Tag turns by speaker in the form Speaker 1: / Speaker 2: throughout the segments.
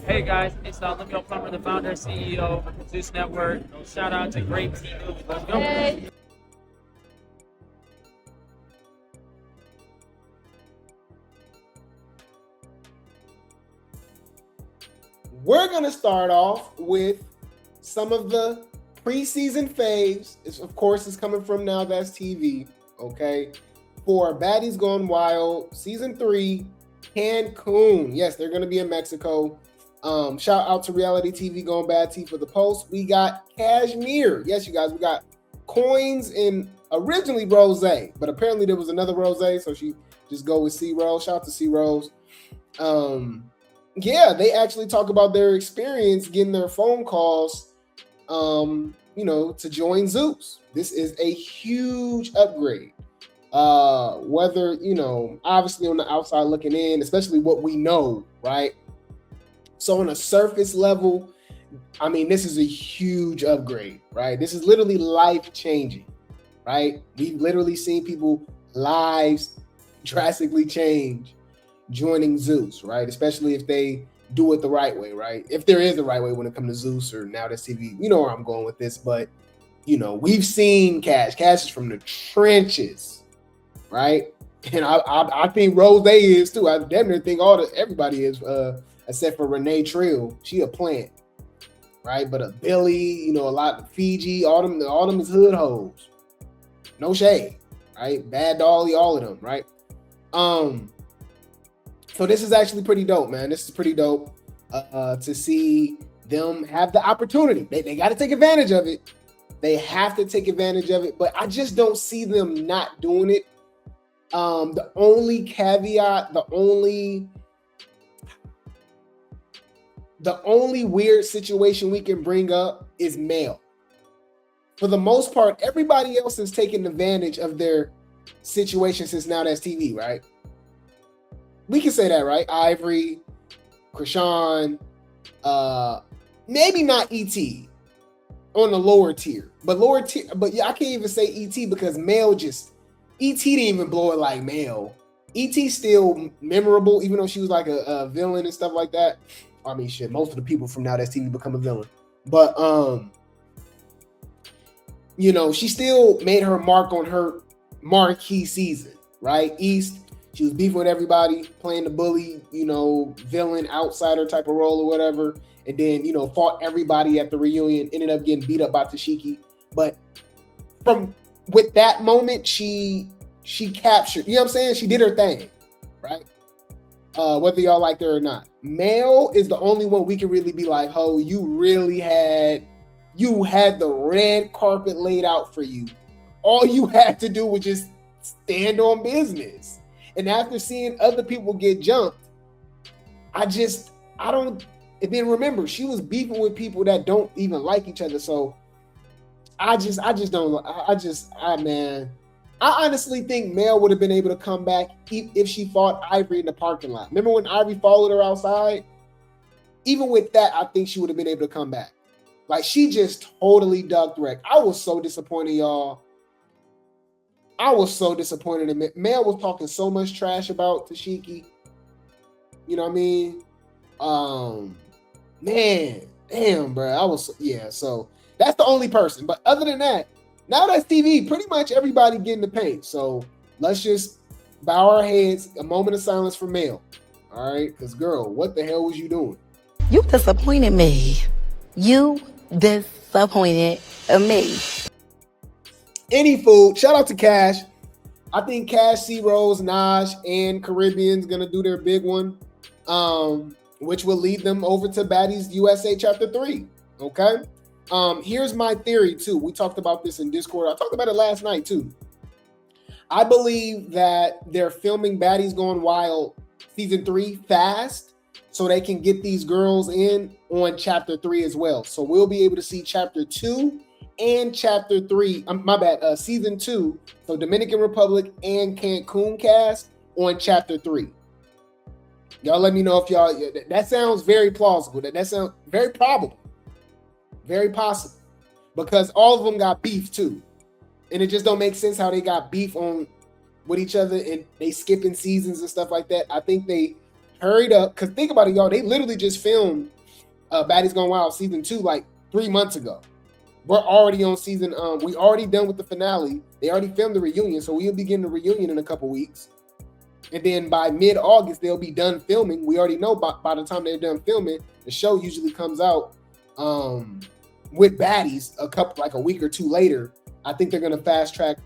Speaker 1: Hey guys, it's Lemio Plummer, the founder and CEO of Zeus Network. Shout out to Grape Tea News. Let's go. Hey.
Speaker 2: We're going to start off with some of the preseason faves. Of course, it's coming from NowThatsTV, okay? For Baddies Gone Wild, Season 3, Cancun. Yes, they're going to be in Mexico. Shout out to Reality TV Going Bad Tea for the post. We got Cashmere. Yes, you guys, we got coins in originally Rose, but apparently there was another Rose, so she just go with C Rose. Shout out to C Rose. Yeah, they actually talk about their experience getting their phone calls, to join Zeus. This is a huge upgrade. Whether, obviously on the outside looking in, especially what we know, right? So on a surface level, I mean, this is a huge upgrade, right? This is literally life-changing, right? We've literally seen people lives drastically change joining Zeus, right? Especially if they do it the right way, right? If there is a right way when it comes to Zeus or NowThatsTV, you know where I'm going with this, but we've seen Cash. Cash is from the trenches, right? And I think Rose is too. I damn near think everybody is, except for Renee Trill. She a plant, right? But a Billy, a lot of Fiji, all them is hood hoes. No shade, right? Bad Dolly, all of them, right? So this is actually pretty dope, man. This is pretty dope to see them have the opportunity. They got to take advantage of it. They have to take advantage of it, but I just don't see them not doing it. The only caveat, the only weird situation we can bring up is Mel. For the most part, everybody else is taking advantage of their situation since NowThatsTV, right? We can say that, right? Ivory, Krishan, maybe not ET on the lower tier, but yeah, I can't even say ET because Mel ET didn't even blow it like Mel. ET still memorable, even though she was like a villain and stuff like that. I mean, shit, most of the people from NowThatsTV become a villain, but she still made her mark on her marquee season, right? East. She was beefing with everybody, playing the bully, villain, outsider type of role or whatever. And then, fought everybody at the reunion, ended up getting beat up by Tashiki. But with that moment, she captured, what I'm saying? She did her thing, right? Whether y'all liked her or not. Mel is the only one we can really be like, oh, you had the red carpet laid out for you. All you had to do was just stand on business. And after seeing other people get jumped, I don't, and then remember, she was beefing with people that don't even like each other. So I honestly think Mel would have been able to come back if she fought Ivory in the parking lot. Remember when Ivory followed her outside? Even with that, I think she would have been able to come back. Like, she just totally ducked wreck. I was so disappointed, y'all. I was so disappointed in Mel was talking so much trash about Tashiki. You know what I mean? Man, damn, bro. So that's the only person. But other than that, NowThatsTV, pretty much everybody getting the paint. So let's just bow our heads, a moment of silence for Mel. All right? Because, girl, what the hell was you doing?
Speaker 3: You disappointed me. You disappointed me.
Speaker 2: Any food. Shout out to Cash. I think Cash, C Rose, Naj, and Caribbean's gonna do their big one, which will lead them over to Baddies USA Chapter 3. Okay. Here's my theory too. We talked about this in Discord. I talked about it last night too. I believe that they're filming Baddies Gone Wild Season 3 fast so they can get these girls in on Chapter 3 as well. So we'll be able to see Chapter 2 and Chapter 3, Season 2, so Dominican Republic and Cancun cast on Chapter 3. Y'all let me know if y'all, that sounds very plausible. That sounds very probable. Very possible. Because all of them got beef too. And it just don't make sense how they got beef with each other and they skipping seasons and stuff like that. I think they hurried up, because think about it, y'all, they literally just filmed Baddies Gone Wild season 2 like 3 months ago. We're already on season. We already done with the finale. They already filmed the reunion, so we'll be getting the reunion in a couple weeks. And then by mid-August, they'll be done filming. We already know by the time they're done filming, the show usually comes out with Baddies a week or two later. I think they're gonna fast track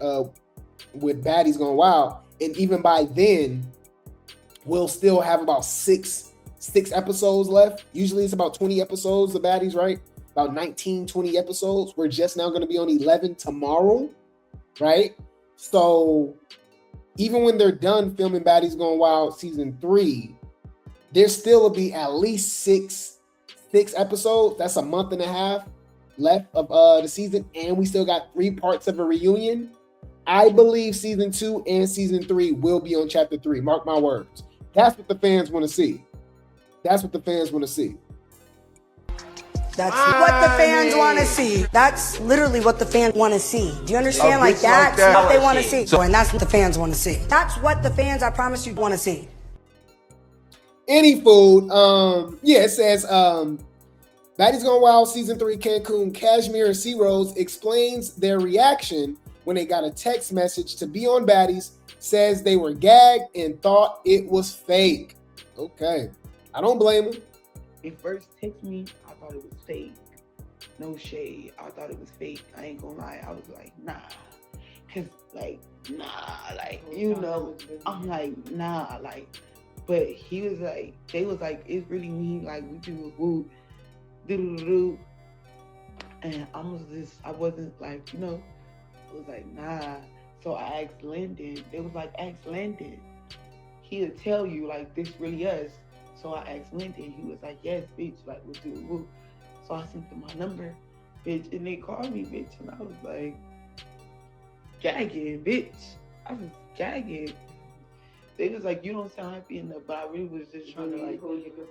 Speaker 2: with Baddies Gone Wild, and even by then, we'll still have about six episodes left. Usually it's about 20 episodes of Baddies, right? About 19, 20 episodes. We're just now going to be on 11 tomorrow, right? So even when they're done filming Baddies Gone Wild season 3, there still will be at least six episodes. That's a month and a half left of the season, and we still got 3 parts of a reunion. I believe season 2 and season 3 will be on chapter 3. Mark my words. That's what the fans want to see. That's what the fans want to see.
Speaker 4: That's what the fans want to see. That's literally what the fans want to see. Do you understand? Like that's what they want to see. And that's what the fans want to see. That's what the fans, I promise you, want to see.
Speaker 2: Any food. It says Baddies Gone Wild season 3 Cancun, Cashmere and Sea Rose explains their reaction when they got a text message to be on Baddies, says they were gagged and thought it was fake. Okay. I don't blame them.
Speaker 5: It first texted me, I thought it was fake. No shade. I thought it was fake. I ain't gonna lie. I was like, nah. Cause I'm like, nah, but he was like, they was like, it's really me, like, we do woo, do. And I wasn't like, it was like, nah. So I asked Lyndon. They was like, ask Lyndon. He'll tell you, like, this really us. So I asked Lyndon. He was like, yes, bitch, like, we'll do woo. So I sent them my number, bitch, and they called me, bitch, and I was like, gagging, bitch. I was gagging. They was like, you don't sound happy enough, but I really was just trying to, like,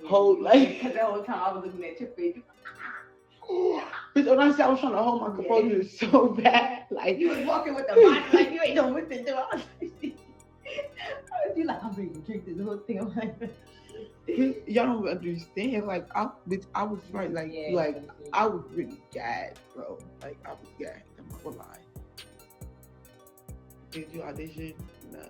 Speaker 5: hold, like,
Speaker 6: the whole time I was looking at your face.
Speaker 5: Bitch, when I said I was trying to hold my composure so bad, like,
Speaker 6: You was walking with the body like you ain't know what to do. I was like, I'm ready to drink this whole thing. I'm like,
Speaker 5: y'all don't understand. Like, I was right. Like, I was really gagged, bro. Like, I was gagged. I'm not gonna lie. Did you audition? No.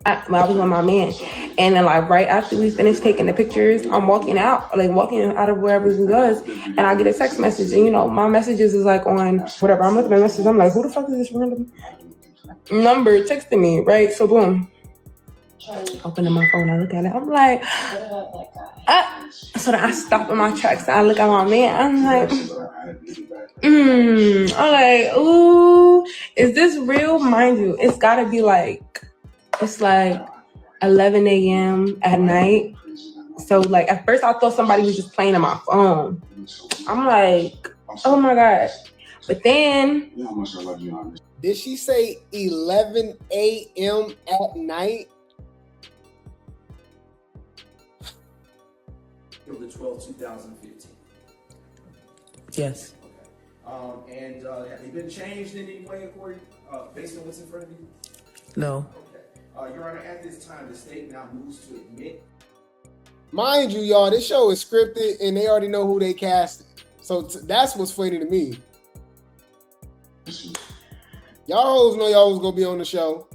Speaker 7: I was with my man, and then like right after we finished taking the pictures, I'm walking out of wherever we was, and I get a text message, and my messages is like on whatever. I'm looking at my messages, I'm like, who the fuck is this random number texting me, right? So boom, opening my phone, I look at it, I'm like, so then I stop in my tracks, I look at my man, I'm like, I'm like, ooh, is this real? Mind you, it's gotta be it's like 11 a.m. at night. So like at first I thought somebody was just playing on my phone. I'm like, oh my God. But then.
Speaker 2: Did she say 11 a.m. at night?
Speaker 8: April the 12th, 2015.
Speaker 7: Yes.
Speaker 8: Okay. And have they been changed in any way according, based on what's in front of you?
Speaker 7: No.
Speaker 8: Your Honor, at this time, the state now moves to admit.
Speaker 2: Mind you, y'all, this show is scripted and they already know who they casted. So that's what's funny to me. Y'all hoes know y'all was gonna be on the show.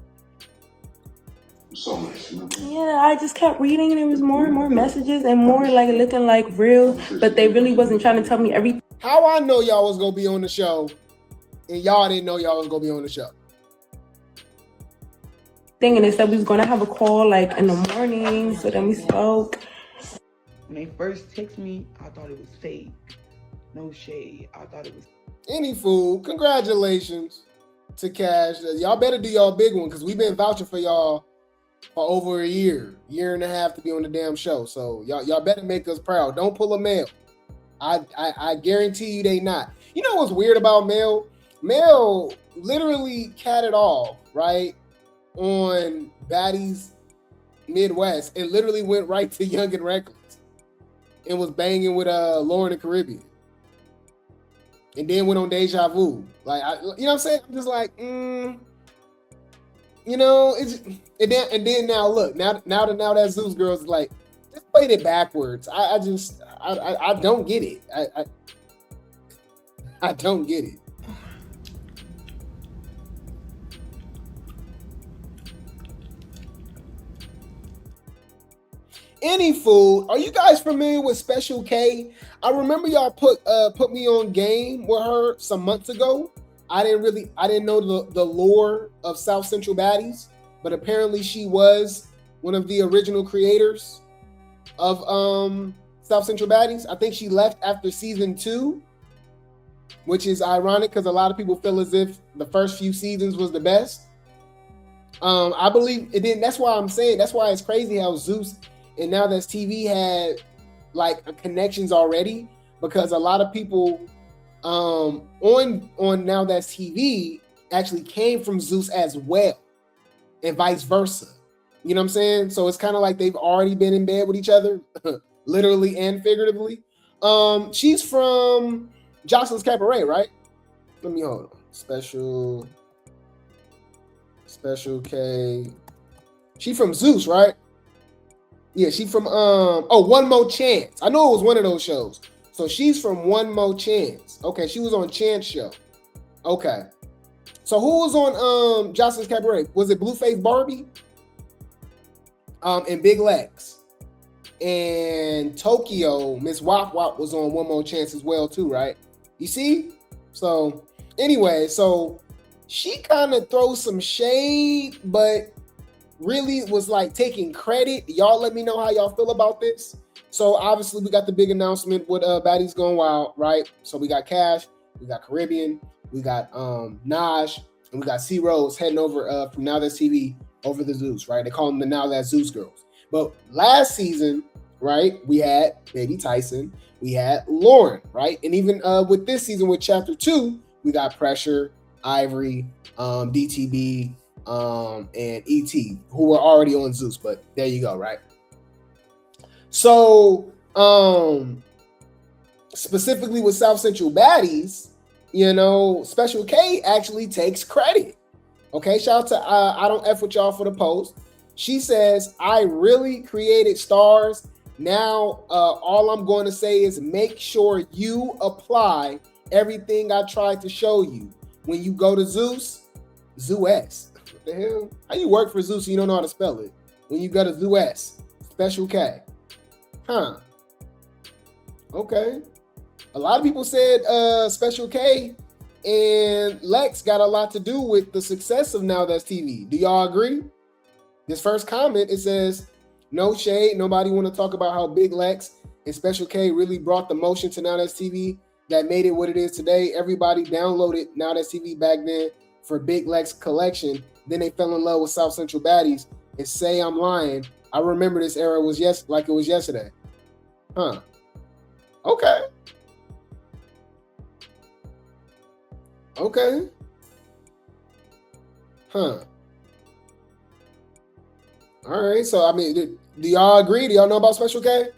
Speaker 7: Yeah, I just kept reading and it was more and more messages and more like looking like real, but they really wasn't trying to tell me everything.
Speaker 2: How I know y'all was gonna be on the show and y'all didn't know y'all was gonna be on the show?
Speaker 7: And they said we was gonna have a call like in the morning, so then we spoke.
Speaker 5: When they first texted me, I thought it was fake. No shade. I thought it was.
Speaker 2: Any fool, congratulations to Cash. Y'all better do y'all big one because we've been vouching for y'all for over a year and a half to be on the damn show. So y'all better make us proud. Don't pull a Mel. I guarantee you they not. You know what's weird about Mel? Mel literally catted off, right? On Baddies Midwest and literally went right to Young and Reckless and was banging with Lauren the Caribbean and then went on Deja Vu. Like, you know what I'm saying? I'm just like, it's and then now look, now that Zeus girls like just played it backwards. I I don't get it. I don't get it. Any food. Are you guys familiar with Special K? I remember y'all put me on game with her some months ago. I didn't know the lore of South Central Baddies, but apparently she was one of the original creators of South Central Baddies. I think she left after season 2, which is ironic because a lot of people feel as if the first few seasons was the best. I believe it didn't. That's why I'm saying, that's why it's crazy how Zeus and NowThatsTV had like connections already, because a lot of people on NowThatsTV actually came from Zeus as well, and vice versa. You know what I'm saying? So it's kind of like they've already been in bed with each other, literally and figuratively. She's from Jocelyn's Cabaret, right? Let me hold on. Special K. She from Zeus, right? Yeah, she from One More Chance. I know it was one of those shows. So she's from One More Chance. Okay, she was on Chance show. Okay. So who was on Jocelyn's Cabaret? Was it Blueface Barbie? And Big Lex. And Tokyo, Miss Wop Wop was on One More Chance as well too, right? You see? So anyway, so she kind of throws some shade, but really was like taking credit. Y'all let me know how y'all feel about this. So obviously we got the big announcement with Baddies Going Wild, right? So we got Cash, we got Caribbean, we got Naj, and we got C Rose heading over from NowThatsTV over the Zeus, right? They call them the Now That Zeus girls. But last season, right, we had Baby Tyson, we had Lauren, right? And even with this season with chapter 2, we got Pressure, Ivory, DTB, and ET, who were already on Zeus, but there you go, right? So specifically with South Central Baddies, you know, Special K actually takes credit. Okay, shout out to I Don't F With Y'all for the post. She says, I really created stars. Now all I'm going to say is make sure you apply everything I tried to show you. When you go to Zeus, Zeus. What the hell? How you work for Zeus and you don't know how to spell it? When you go to Zeus, Special K. Huh. Okay. A lot of people said Special K and Lex got a lot to do with the success of NowThatsTV. Do y'all agree? This first comment, it says, no shade. Nobody want to talk about how Big Lex and Special K really brought the motion to NowThatsTV that made it what it is today. Everybody downloaded NowThatsTV back then for Big Lex collection. Then they fell in love with South Central Baddies. And say I'm lying, I remember this era was like it was yesterday. Huh. Okay. Okay. Huh. All right. So, I mean, do y'all agree? Do y'all know about Special K?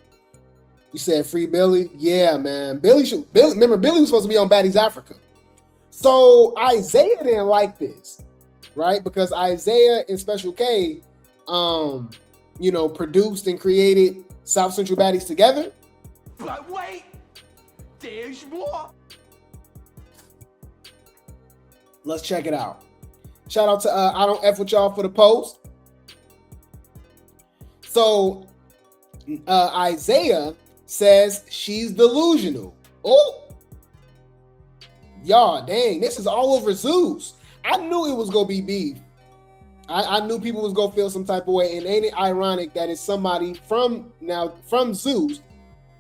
Speaker 2: You said free Billy? Yeah, man. Remember, Billy was supposed to be on Baddies Africa. So Isaiah didn't like this, right? Because Isaiah and Special K, you know, produced and created South Central Baddies together.
Speaker 8: But wait, there's more.
Speaker 2: Let's check it out. Shout out to I Don't F With Y'all for the post. So Isaiah says she's delusional. Oh, y'all, dang, this is all over Zeus. I knew it was gonna be beef. I knew people was gonna feel some type of way, and ain't it ironic that it's somebody from Zeus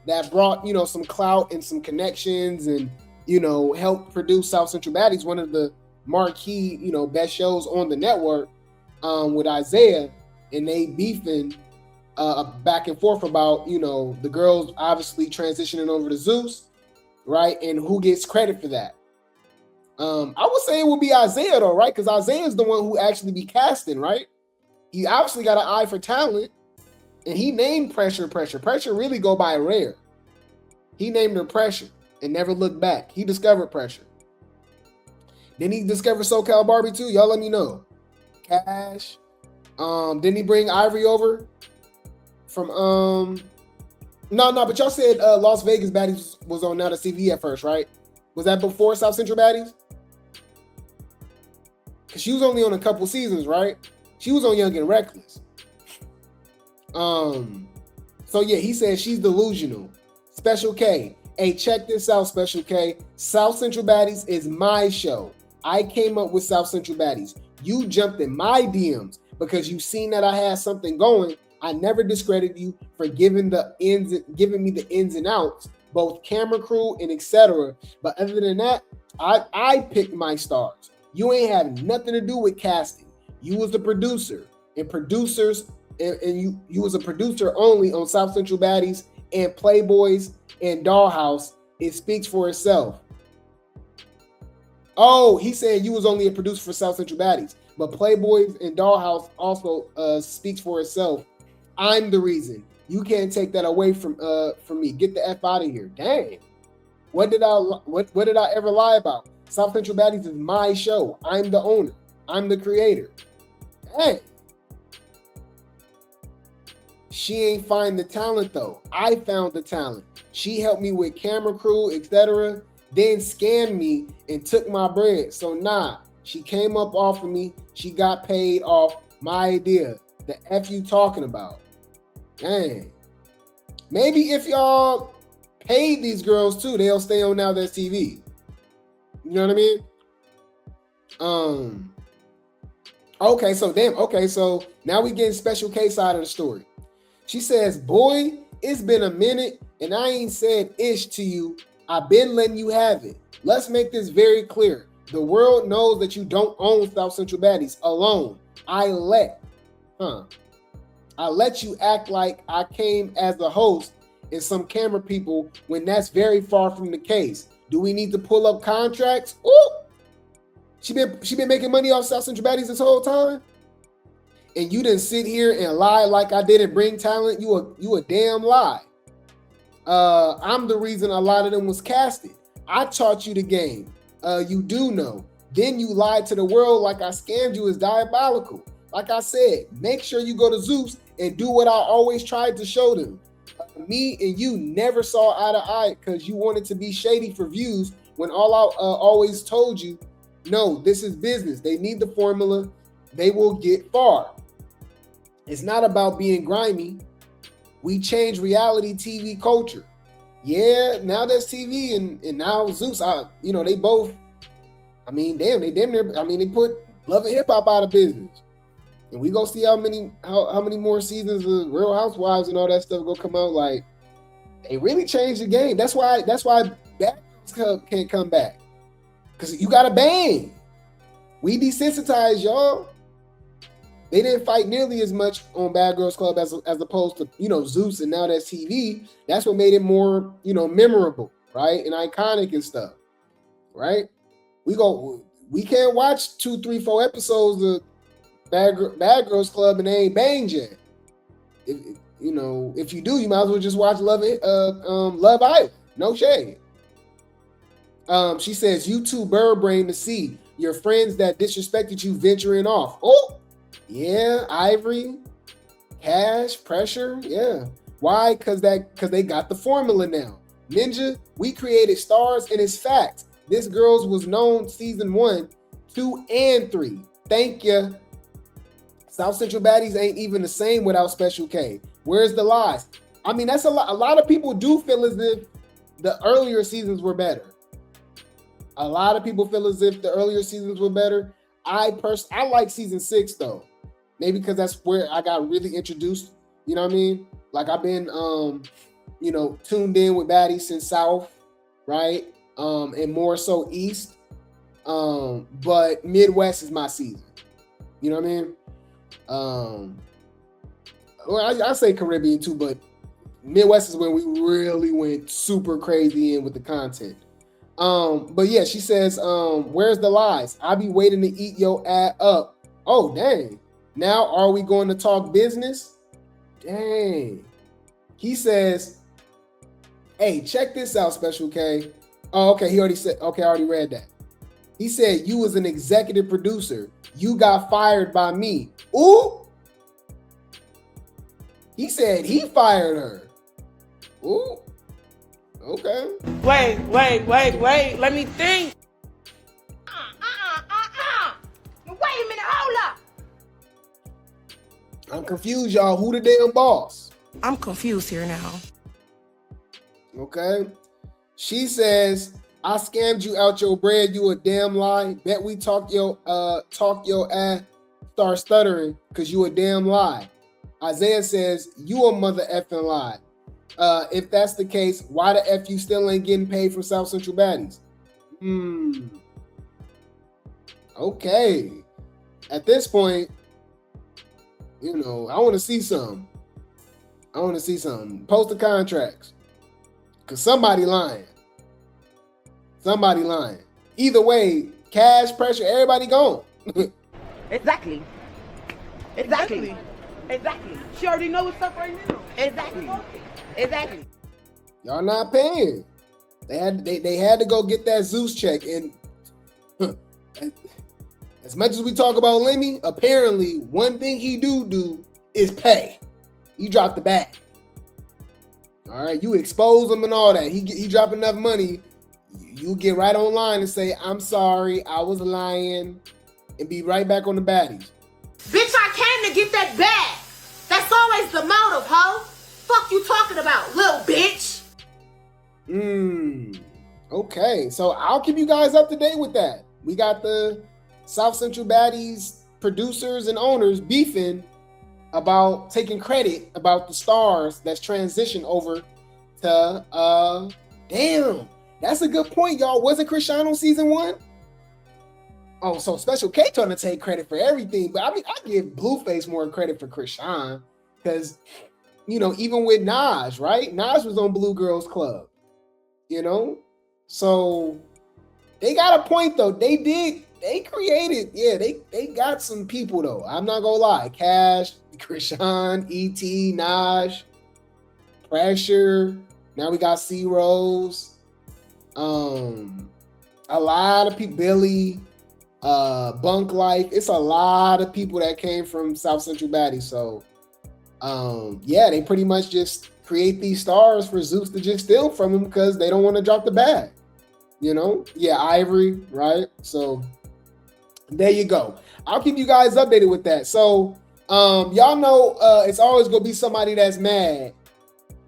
Speaker 2: that brought, you know, some clout and some connections and, you know, helped produce South Central Baddies, one of the marquee, you know, best shows on the network, with Isaiah, and they beefing back and forth about, you know, the girls obviously transitioning over to Zeus, right? And who gets credit for that? I would say it would be Isaiah though, right? Because Isaiah is the one who actually be casting, right? He obviously got an eye for talent, and he named Pressure. Pressure really go by Rare. He named her Pressure and never looked back. He discovered Pressure. Then he discovered SoCal Barbie too. Y'all let me know. Cash. Didn't he bring Ivory over from No, but y'all said Las Vegas Baddies was on NowThatsTV at first, right? Was that before South Central Baddies? Because she was only on a couple seasons, right? She was on Young and Reckless. So yeah, he said she's delusional. Special K. Hey, check this out, Special K. South Central Baddies is my show. I came up with South Central Baddies. You jumped in my DMs because you seen that I had something going. I never discredited you for giving me the ins and outs, both camera crew and etc. But other than that, I picked my stars. You ain't have nothing to do with casting. You was the producer, and producers, and you was a producer only on South Central Baddies and Playboys and Dollhouse. It speaks for itself. Oh, he said you was only a producer for South Central Baddies, but Playboys and Dollhouse also speaks for itself. I'm the reason. You can't take that away from me. Get the F out of here. Dang. What did I ever lie about? South Central Baddies is my show. I'm the owner. I'm the creator. Dang. She ain't find the talent though. I found the talent. She helped me with camera crew, etc. Then scammed me and took my bread. So nah, she came up off of me. She got paid off my idea. The F you talking about? Dang. Maybe if y'all paid these girls too, they'll stay on NowThatsTV. You know what I mean? Okay, so now we getting Special K side of the story. She says, boy, it's been a minute and I ain't said ish to you. I've been letting you have it. Let's make this very clear. The world knows that you don't own South Central Baddies alone. I let you act like I came as a host and some camera people when that's very far from the case. Do we need to pull up contracts? Ooh, she been making money off South Central Baddies this whole time, and you didn't sit here and lie like I didn't bring talent. You a damn lie. I'm the reason a lot of them was casted. I taught you the game. You do know. Then you lied to the world like I scammed you is diabolical. Like I said, make sure you go to Zeus and do what I always tried to show them. Me and you never saw eye to eye because you wanted to be shady for views when all I always told you, no, this is business. They need the formula. They will get far. It's not about being grimy. We change reality TV culture. Yeah, NowThatsTV and now Zeus, they both, they put Love and Hip Hop out of business. And we go see how many more seasons of Real Housewives and all that stuff go come out. Like, they really changed the game. That's why Bad Girls can't come back. Because you got to bang. We desensitized y'all. They didn't fight nearly as much on Bad Girls Club as opposed to, Zeus and NowThatsTV. That's what made it more, memorable, right? And iconic and stuff, right? We can't watch 2, 3, 4 episodes of Bad Girls Club and they ain't banged yet. If you do, you might as well just watch Love Island. No shade. She says, you too bird brain to see your friends that disrespected you venturing off. Oh, yeah, Ivory, Cash, Pressure, yeah. Why? Because they got the formula now. Ninja, we created stars and it's facts. This girls was known season 1, 2, and 3. Thank you. South Central Baddies ain't even the same without Special K. Where's the lies? That's a lot. A lot of people do feel as if the earlier seasons were better. A lot of people feel as if the earlier seasons were better. I like season 6 though. Maybe because that's where I got really introduced. You know what I mean? Like I've been, tuned in with Baddies since South, right? And more so East. But Midwest is my season. You know what I mean? I say Caribbean too, but Midwest is when we really went super crazy in with the content. But yeah, she says, where's the lies? I be waiting to eat your ass up. Oh, dang. Now are we going to talk business? Dang. He says, hey, check this out, Special K. Oh, okay, he already said, okay, I already read that. He said, you was an executive producer. You got fired by me. Ooh. He said he fired her. Ooh. Okay.
Speaker 7: Wait. Let me think.
Speaker 6: Wait a minute, hold up.
Speaker 2: I'm confused, y'all. Who the damn boss?
Speaker 4: I'm confused here now.
Speaker 2: Okay. She says, I scammed you out your bread, you a damn lie. Bet we talk your ass, start stuttering, cause you a damn lie. Isaiah says, you a mother effing lie. If that's the case, why the F you still ain't getting paid from South Central Baddies? Okay. At this point, you know, I want to see some. Post the contracts. Because somebody lying. Either way, cash pressure, everybody gone.
Speaker 5: Exactly. She already know what's up right now. Exactly.
Speaker 2: Y'all not paying. They had to go get that Zeus check. And as much as we talk about Lemmy, apparently one thing he do is pay. He dropped the bag. All right, you expose him and all that. He dropped enough money. You get right online and say, I'm sorry, I was lying, and be right back on the Baddies.
Speaker 3: Bitch, I came to get that bag. That's always the motive, ho. Fuck you talking about, little bitch.
Speaker 2: Okay, so I'll keep you guys up to date with that. We got the South Central Baddies producers and owners beefing about taking credit about the stars that's transitioned over to damn, that's a good point, y'all. Wasn't Krishan on season 1? Oh, so Special K trying to take credit for everything, but I mean, I give Blueface more credit for Krishan because, you know, even with Naj, right? Naj was on Blue Girls Club, you know, so they got a point though. They created, they got some people though. I'm not gonna lie. Cash, Krishan, E.T., Naj, Pressure. Now we got C Rose. A lot of people, Billy, Bunk Life. It's a lot of people that came from South Central Baddies. So they pretty much just create these stars for Zeus to just steal from him because they don't want to drop the bag. You know? Yeah, Ivory, right? So there you go. I'll keep you guys updated with that. So y'all know it's always gonna be somebody that's mad,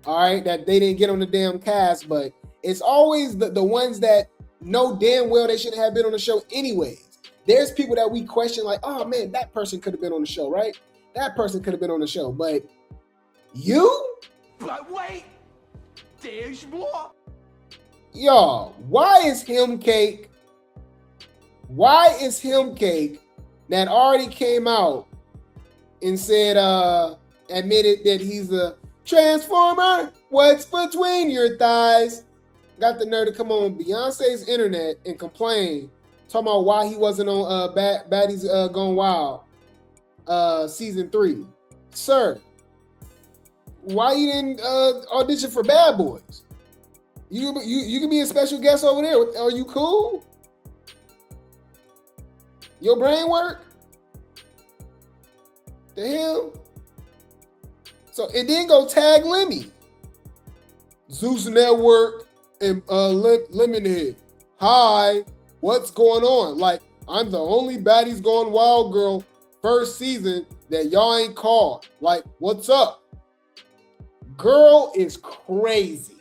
Speaker 2: all right, that they didn't get on the damn cast, but it's always the ones that know damn well they shouldn't have been on the show anyways. There's people that we question like, oh man, that person could have been on the show, right? That person could have been on the show, but you?
Speaker 8: But wait, there's more.
Speaker 2: Y'all, why is him cake that already came out and said, admitted that he's a transformer? What's between your thighs? Got the nerve to come on Beyonce's internet and complain, talking about why he wasn't on Baddies Gone Wild season 3. Sir, why you didn't audition for Bad Boys? You can be a special guest over there. Are you cool? Your brain work? The hell? So it didn't go tag Lemmy. Zeus Network and Lemonhead. Hi, what's going on? Like, I'm the only Baddies Gone Wild girl first season that y'all ain't called. Like, what's up? Girl is crazy.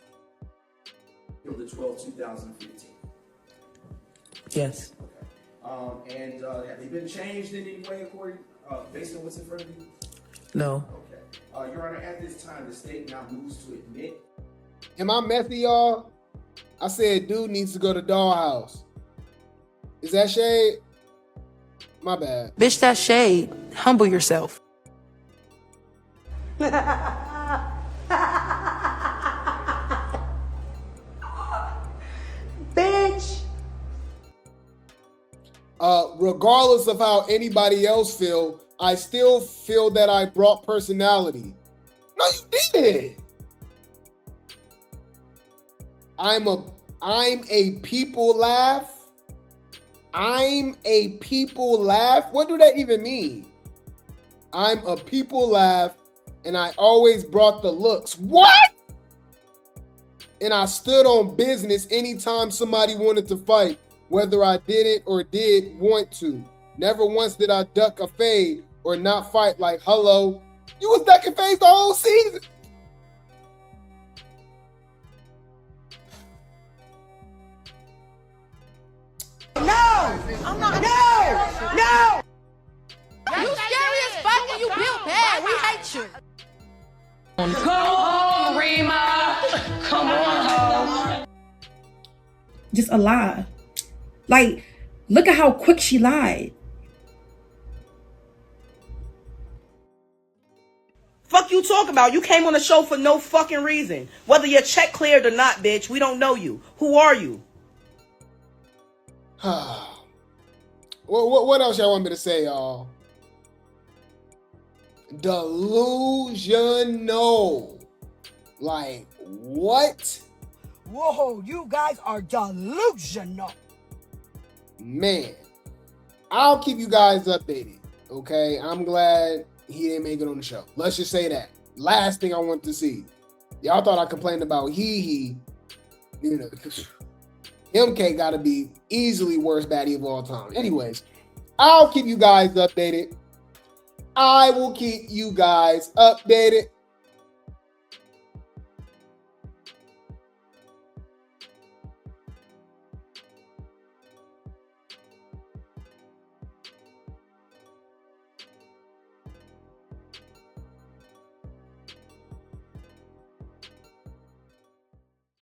Speaker 8: The 12th, 2015.
Speaker 7: Yes.
Speaker 8: Okay. And have they been changed in any way according, based on what's in front of you?
Speaker 7: No.
Speaker 8: Okay. Your Honor, at this time, the state now moves to admit.
Speaker 2: Am I messy, y'all? I said dude needs to go to Dollhouse. Is that shade? My bad.
Speaker 4: Bitch, that's shade. Humble yourself. Bitch.
Speaker 2: Regardless of how anybody else feel, I still feel that I brought personality. No, you didn't. I'm a people laugh. I'm a people laugh. What do that even mean? I'm a people laugh, and I always brought the looks. What? and I stood on business anytime somebody wanted to fight, whether I didn't or did want to. Never once did I duck a fade or not fight like, hello, you was ducking fades the whole season.
Speaker 4: No!
Speaker 6: I'm not.
Speaker 4: No! No!
Speaker 6: You scary as fuck and you built bad. We hate you.
Speaker 7: Come on, Rima. Come on, ho.
Speaker 9: Just a lie. Like, look at how quick she lied.
Speaker 10: Fuck you talking about? You came on the show for no fucking reason. Whether your check cleared or not, bitch, we don't know you. Who are you?
Speaker 2: What else y'all want me to say, y'all? Delusional. Like, what?
Speaker 4: Whoa, you guys are delusional.
Speaker 2: Man, I'll keep you guys updated, okay? I'm glad he didn't make it on the show. Let's just say that. Last thing I want to see. Y'all thought I complained about he. You know, MK got to be easily worst baddie of all time. Anyways, I'll keep you guys updated. I will keep you guys updated.